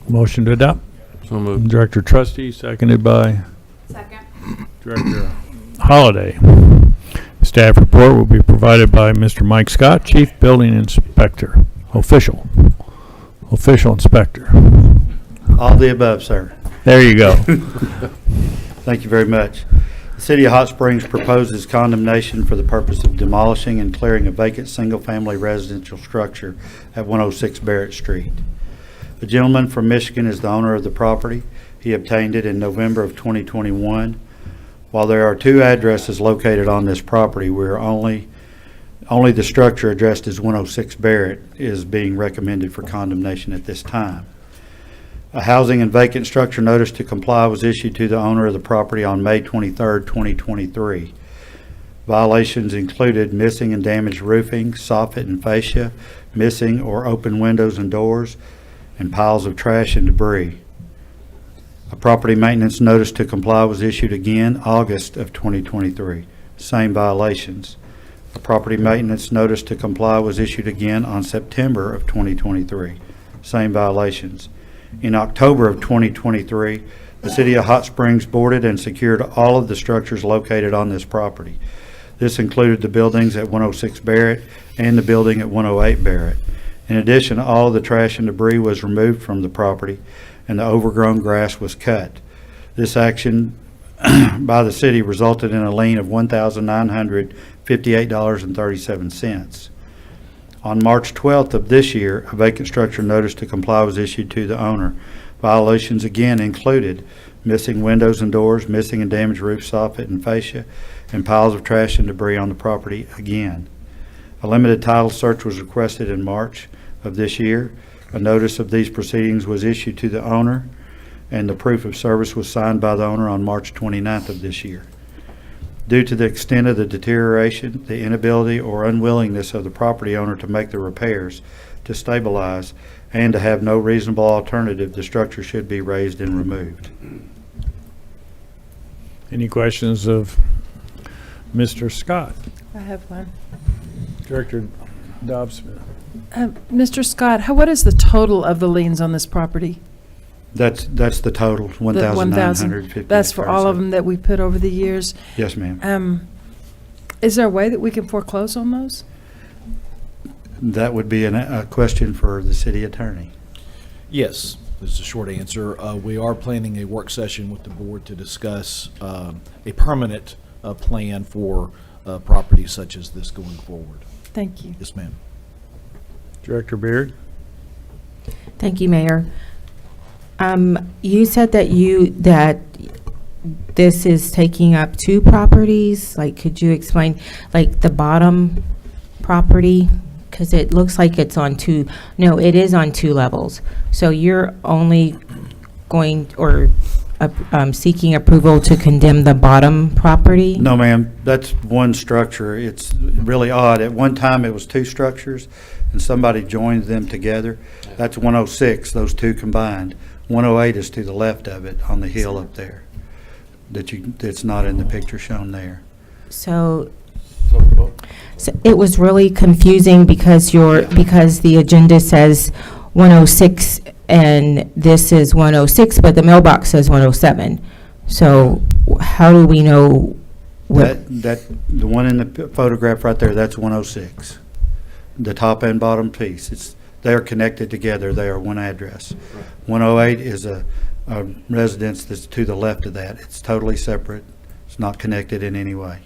Motion to adopt. So moved. Director Trustee, seconded by Second. Director Holliday. Staff report will be provided by Mr. Mike Scott, Chief Building Inspector. Official Inspector. All the above, sir. There you go. Thank you very much. The City of Hot Springs proposes condemnation for the purpose of demolishing and clearing a vacant single-family residential structure at 106 Barrett Street. A gentleman from Michigan is the owner of the property. He obtained it in November of 2021. While there are 2 addresses located on this property, where only the structure addressed as 106 Barrett is being recommended for condemnation at this time. A housing and vacant structure notice to comply was issued to the owner of the property on May 23, 2023. Violations included missing and damaged roofing, soffit and fascia, missing or open windows and doors, and piles of trash and debris. A property maintenance notice to comply was issued again August of 2023. Same violations. A property maintenance notice to comply was issued again on September of 2023. Same violations. In October of 2023, the City of Hot Springs boarded and secured all of the structures located on this property. This included the buildings at 106 Barrett and the building at 108 Barrett. In addition, all of the trash and debris was removed from the property and the overgrown grass was cut. This action by the city resulted in a lien of $1,958.37. On March 12th of this year, a vacant structure notice to comply was issued to the owner. Violations again included missing windows and doors, missing and damaged roof soffit and fascia, and piles of trash and debris on the property again. A limited title search was requested in March of this year. A notice of these proceedings was issued to the owner, and the proof of service was signed by the owner on March 29th of this year. Due to the extent of the deterioration, the inability or unwillingness of the property owner to make the repairs, to stabilize, and to have no reasonable alternative, the structure should be raised and removed. Any questions of Mr. Scott? I have one. Director Dobbs-Smith. Mr. Scott, what is the total of the liens on this property? That's the total, The 1,950. That's for all of them that we put over the years. Yes, ma'am. Is there a way that we can foreclose on those? That would be a question for the city attorney. Yes, this is a short answer. We are planning a work session with the board to discuss a permanent plan for properties such as this going forward. Thank you. Yes, ma'am. Director Beard? Thank you, Mayor. You said that this is taking up 2 properties. Like, could you explain, like, the bottom property? Because it looks like it's on 2. No, it is on 2 levels. So you're only going or seeking approval to condemn the bottom property? No, ma'am, that's one structure. It's really odd. At one time, it was 2 structures, and somebody joined them together. That's 106, those 2 combined. 108 is to the left of it, on the hill up there, that's not in the picture shown there. So it was really confusing because the agenda says 106 and this is 106, but the mailbox says 107. So how do we know what? The one in the photograph right there, that's 106. The top and bottom piece, they are connected together. They are one address. 108 is a residence that's to the left of that. It's totally separate. It's not connected in any way.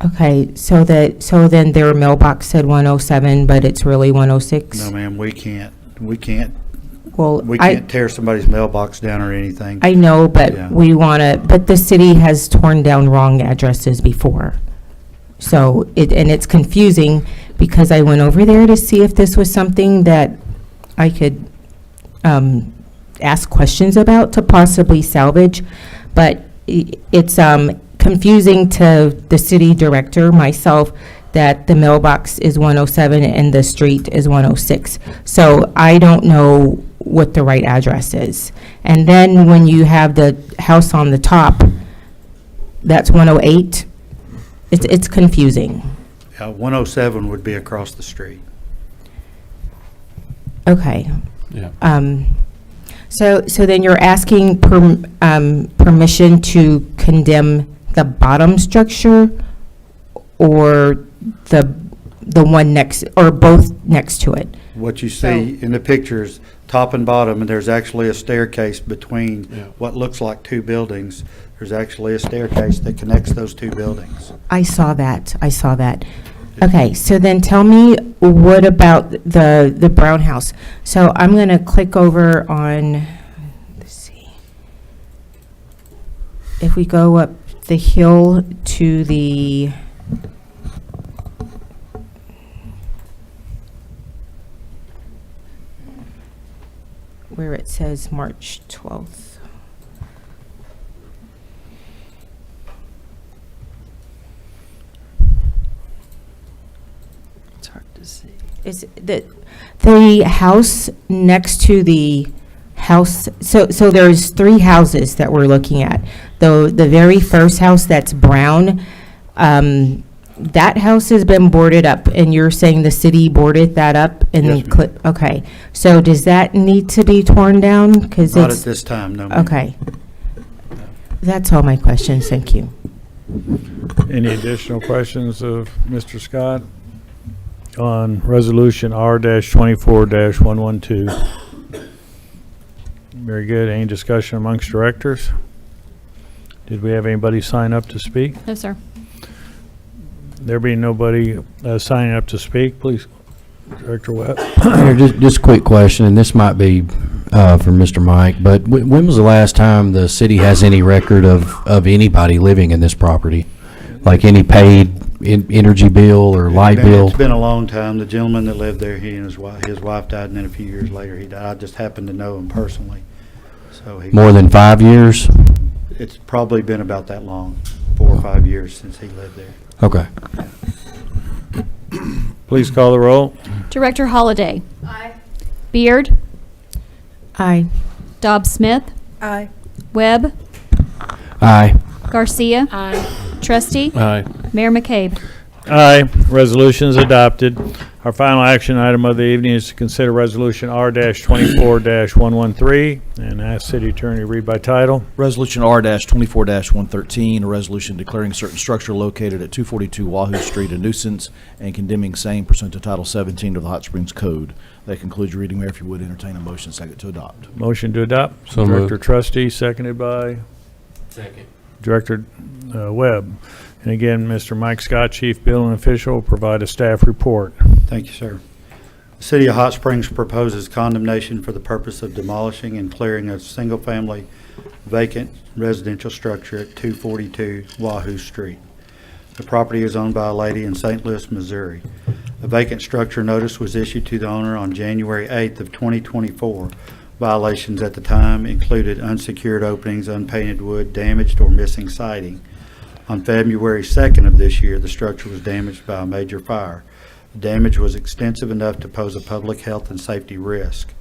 Okay, so then their mailbox said 107, but it's really 106? No, ma'am, we can't Well, tear somebody's mailbox down or anything. I know, but Yeah. but the city has torn down wrong addresses before. So it's confusing because I went over there to see if this was something that I could ask questions about to possibly salvage, but it's confusing to the city director, myself, that the mailbox is 107 and the street is 106. So I don't know what the right address is. And then when you have the house on the top, that's 108. It's confusing. 107 would be across the street. Okay. Yeah. So then you're asking permission to condemn the bottom structure or the one next, or both next to it? What you see in the pictures, top and bottom, and there's actually a staircase between what looks like 2 buildings. There's actually a staircase that connects those 2 buildings. I saw that. Okay, so then tell me, what about the brown house? So I'm going to click over on, let's see. If we go up the hill to the, where it says March 12th. It's hard to see. Is the house next to the house, so there's 3 houses that we're looking at. The very first house that's brown, that house has been boarded up, and you're saying the city boarded that up and then Yes, ma'am. okay. So does that need to be torn down? 'Cause Not at it's, this time, no, ma'am. okay. That's all my questions, thank you. Any additional questions of Mr. Scott on Resolution R-24-112? Very good. Any discussion amongst directors? Did we have anybody sign up to speak? No, sir. There being nobody signing up to speak, please, Director Webb. Mayor, just a quick question, and this might be for Mr. Mike, but when was the last time the city has any record of anybody living in this property? Like any paid energy bill or light bill? It's been a long time. The gentleman that lived there, he and his wife died, and then a few years later he died. I just happened to know him personally. So More than 5 years? it's probably been about that long, 4 or 5 years since he lived there. Okay. Please call the roll. Director Holliday. Aye. Beard. Aye. Dobbs Smith. Aye. Webb. Aye. Garcia. Aye. Trustee. Aye. Mayor McCabe. Aye. Resolution is adopted. Our final action item of the evening is to consider Resolution R-24-113 and ask City Attorney to read by title. Resolution R-24-113, a resolution declaring certain structure located at 242 Wahoo Street a nuisance and condemning same pursuant to Title 17 of the Hot Springs Code. That concludes your reading, Mayor. If you would entertain a motion second to adopt. Motion to adopt. So Director moved. Trustee, seconded by Second. Director Webb. And again, Mr. Mike Scott, Chief Building Official, will provide a staff report. Thank you, sir. The City of Hot Springs proposes condemnation for the purpose of demolishing and clearing a single-family vacant residential structure at 242 Wahoo Street. The property is owned by a lady in St. Louis, Missouri. A vacant structure notice was issued to the owner on January 8th of 2024. Violations at the time included unsecured openings, unpainted wood, damaged or missing siding. On February 2nd of this year, the structure was damaged by a major fire. The damage was extensive enough to pose a public health and safety risk.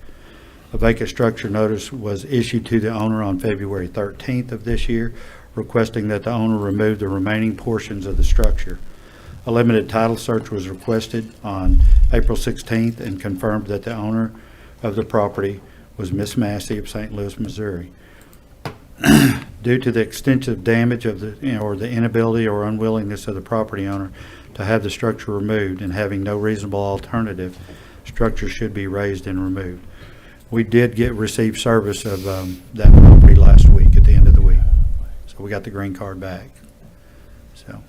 A vacant structure notice was issued to the owner on February 13th of this year, requesting that the owner remove the remaining portions of the structure. A limited title search was requested on April 16th and confirmed that the owner of the property was Miss Massey of St. Louis, Missouri. Due to the extensive damage of or the inability or unwillingness of the property owner to have the structure removed and having no reasonable alternative, structure should be raised and removed. We did receive service of that property last week at the end of the week. So we got the green card back. So.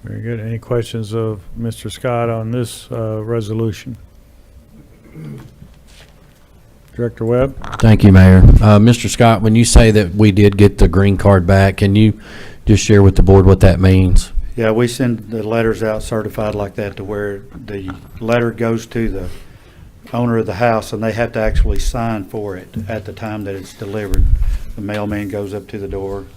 Very good. Any questions of Mr. Scott on this resolution? Director Webb? Thank you, Mayor. Mr. Scott, when you say that we did get the green card back, can you just share with the board what that means? Yeah, we send the letters out certified like that to where the letter goes to the owner of the house and they have to actually sign for it at the time that it's delivered. The mailman goes up to the door,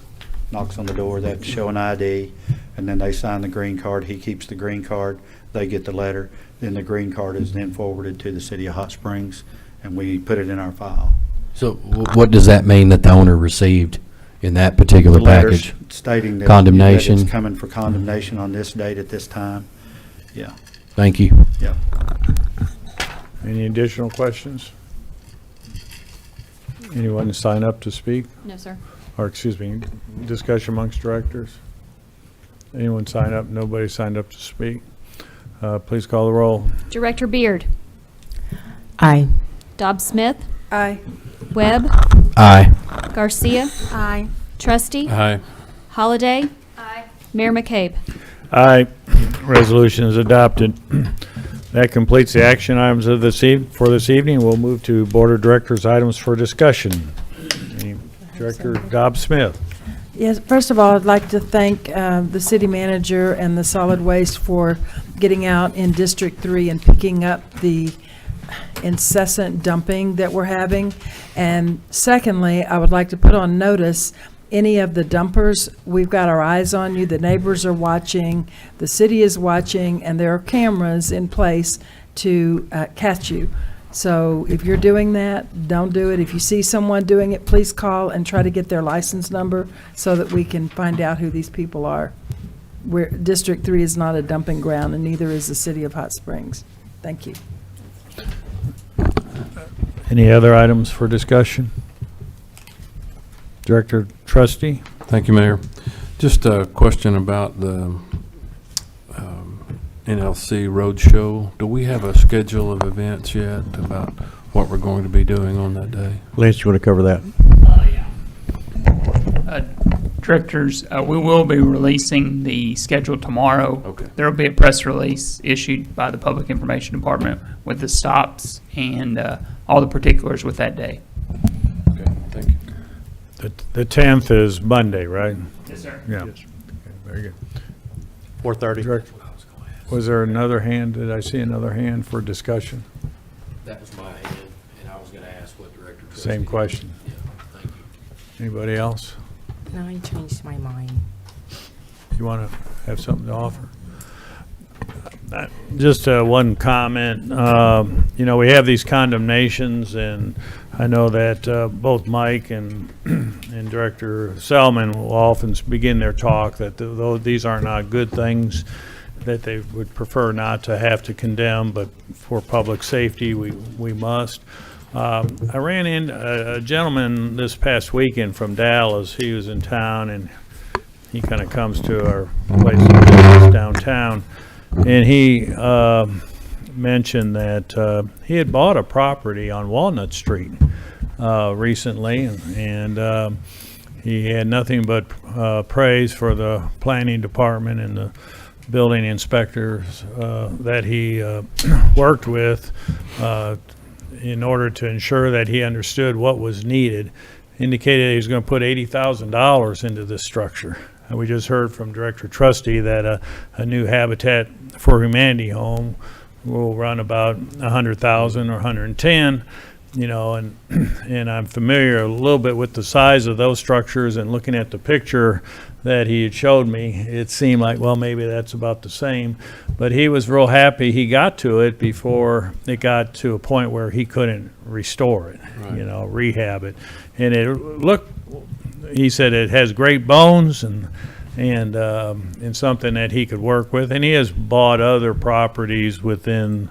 knocks on the door, they have to show an ID, and then they sign the green card. He keeps the green card, they get the letter, then the green card is then forwarded to the City of Hot Springs and we put it in our file. So what does that mean that the owner received in that particular The letters package? stating that Condemnation? that it's coming for condemnation on this date at this time. Yeah, Thank you. yeah. Any additional questions? Anyone sign up to speak? No, sir. Or, excuse me, discussion amongst directors? Anyone sign up? Nobody signed up to speak? Please call the roll. Director Beard. Aye. Dobbs Smith. Aye. Webb. Aye. Garcia. Aye. Trustee. Aye. Holliday. Aye. Mayor McCabe. Aye. Resolution is adopted. That completes the action items of for this evening. We'll move to Board of Directors items for discussion. Director Dobbs Smith. Yes, first of all, I'd like to thank the city manager and the solid waste for getting out in District 3 and picking up the incessant dumping that we're having. And secondly, I would like to put on notice any of the dumpers. We've got our eyes on you. The neighbors are watching. The city is watching, and there are cameras in place to catch you. So if you're doing that, don't do it. If you see someone doing it, please call and try to get their license number so that we can find out who these people are. District 3 is not a dumping ground, and neither is the city of Hot Springs. Thank you. Any other items for discussion? Director Trustee? Thank you, Mayor. Just a question about the NLC Roadshow. Do we have a schedule of events yet about what we're going to be doing on that day? Lance, you want to cover that? Directors, we will be releasing the schedule tomorrow. Okay. There will be a press release issued by the Public Information Department with the stops and all the particulars with that day. Okay, thank you. The 10th is Monday, right? Yes, sir. Yeah. Okay, very good. 4:30. Director, was there another hand? Did I see another hand for discussion? That was my hand, and I was going to ask what Director Trustee. Same question. Yeah, thank you. Anybody else? No, I changed my mind. You want to have something to offer? Just one comment. You know, we have these condemnations, and I know that both Mike and and Director Selman will often begin their talk that though these are not good things, that they would prefer not to have to condemn, but for public safety, we must. I ran in a gentleman this past weekend from Dallas. He was in town, and he kind of comes to our place of business downtown, and he mentioned that he had bought a property on Walnut Street recently, and he had nothing but praise for the planning department and the building inspectors that he worked with in order to ensure that he understood what was needed. Indicated he was going to put $80,000 into this structure. And we just heard from Director Trustee that a new Habitat for Humanity home will run about $100,000 or 110. You know, and I'm familiar a little bit with the size of those structures, and looking at the picture that he had showed me, it seemed like, well, maybe that's about the same. But he was real happy he got to it before it got to a point where he couldn't restore it, Right. you know, rehab it. And it looked, he said it has great bones and something that he could work with. And he has bought other properties within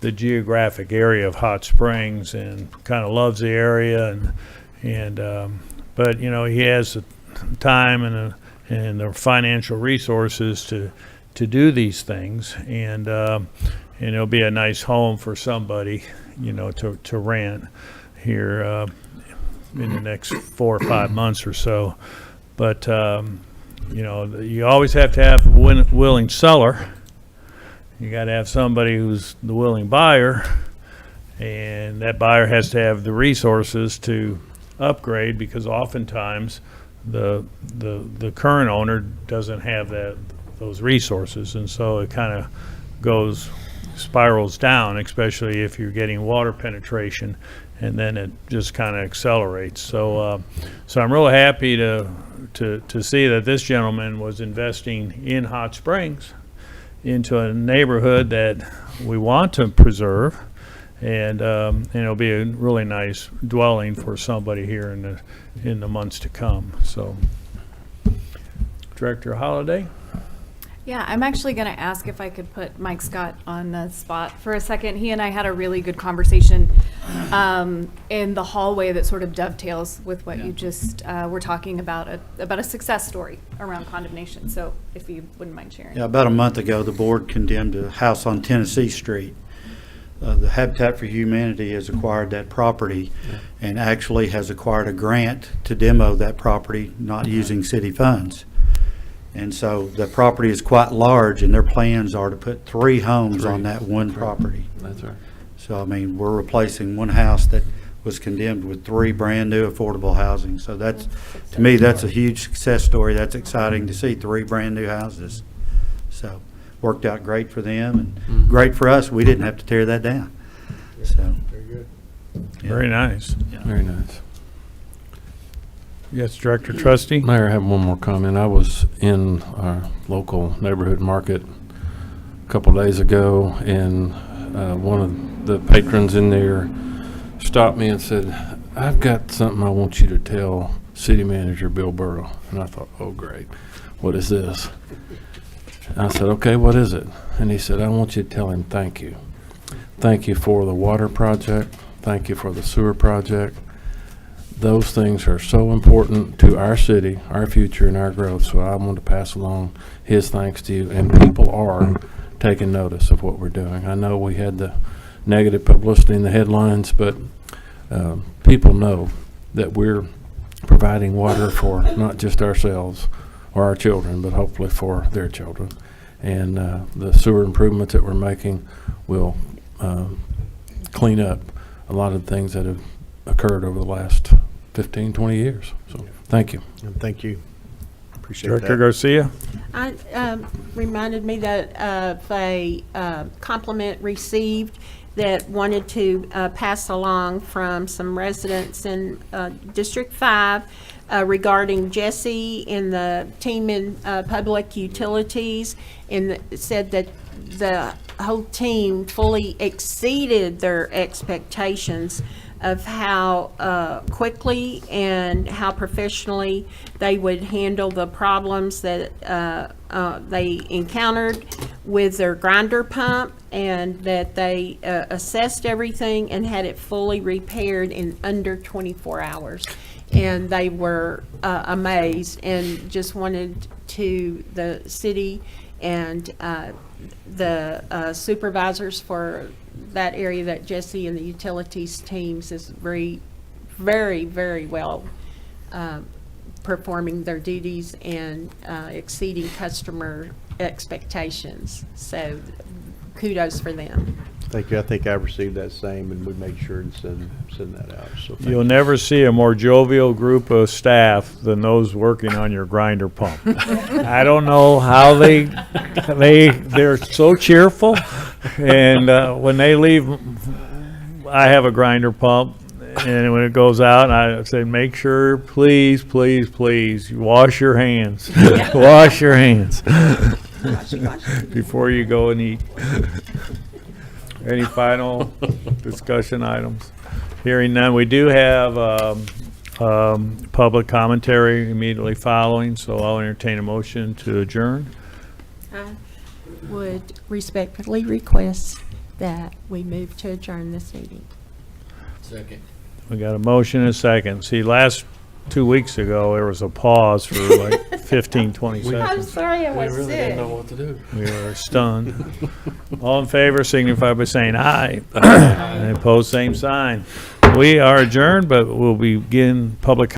the geographic area of Hot Springs and kind of loves the area, but you know, he has the time and the financial resources to do these things, and it'll be a nice home for somebody, you know, to rent here in the next 4 or 5 months or so. But you know, you always have to have a willing seller. You got to have somebody who's the willing buyer, and that buyer has to have the resources to upgrade, because oftentimes the current owner doesn't have those resources, and so it kind of spirals down, especially if you're getting water penetration, and then it just kind of accelerates. So I'm real happy to see that this gentleman was investing in Hot Springs, into a neighborhood that we want to preserve, and it'll be a really nice dwelling for somebody here in the months to come. So, Director Holliday? Yeah, I'm actually going to ask if I could put Mike Scott on the spot for a second. He and I had a really good conversation in the hallway that sort of dovetails with what you just were talking about a success story around condemnation. So if you wouldn't mind sharing. Yeah, about a month ago, the board condemned a house on Tennessee Street. The Habitat for Humanity has acquired that property and actually has acquired a grant to demo that property, not using city funds. And so the property is quite large, and their plans are to put 3 homes on that one property. That's right. So, I mean, we're replacing one house that was condemned with 3 brand-new affordable housing. So that's, to me, that's a huge success story. That's exciting to see, 3 brand-new houses. So, worked out great for them and great for us. We didn't have to tear that down. So, Very good. Very nice. Very nice. Yes, Director Trustee? Mayor, I have one more comment. I was in our local neighborhood market a couple days ago, and one of the patrons in there stopped me and said, "I've got something I want you to tell City Manager Bill Burrow." And I thought, oh, great. What is this? I said, okay, what is it? And he said, I want you to tell him thank you. Thank you for the water project. Thank you for the sewer project. Those things are so important to our city, our future, and our growth. So I want to pass along his thanks to you. And people are taking notice of what we're doing. I know we had the negative publicity in the headlines, but people know that we're providing water for not just ourselves or our children, but hopefully for their children. And the sewer improvements that we're making will clean up a lot of the things that have occurred over the last 15, 20 years. So, thank you. And thank you. Appreciate Director that. Garcia? I reminded me that of a compliment received that wanted to pass along from some residents in District 5 regarding Jesse and the team in public utilities, and said that the whole team fully exceeded their expectations of how quickly and how professionally they would handle the problems that they encountered with their grinder pump, and that they assessed everything and had it fully repaired in under 24 hours. And they were amazed, and just wanted to the city and the supervisors for that area, that Jesse and the utilities teams is very, very well performing their duties and exceeding customer expectations. So kudos for them. Thank you. I think I received that same, and we made sure to send that out. So thank You'll you. never see a more jovial group of staff than those working on your grinder pump. I don't know how they're so cheerful, and when they leave, I have a grinder pump, and when it goes out, I say, make sure, please, you wash your hands. Wash your hands before you go and eat. Any final discussion items? Hearing none, we do have public commentary immediately following, so I'll entertain a motion to adjourn. I would respectfully request that we move to adjourn this meeting. Second. We got a motion and a second. See, last 2 weeks ago, there was a pause for like 15, 20 I'm seconds. sorry I was sick. what to do. We were stunned. All in favor signify by saying aye. And opposed, same sign. We are adjourned, but we'll begin public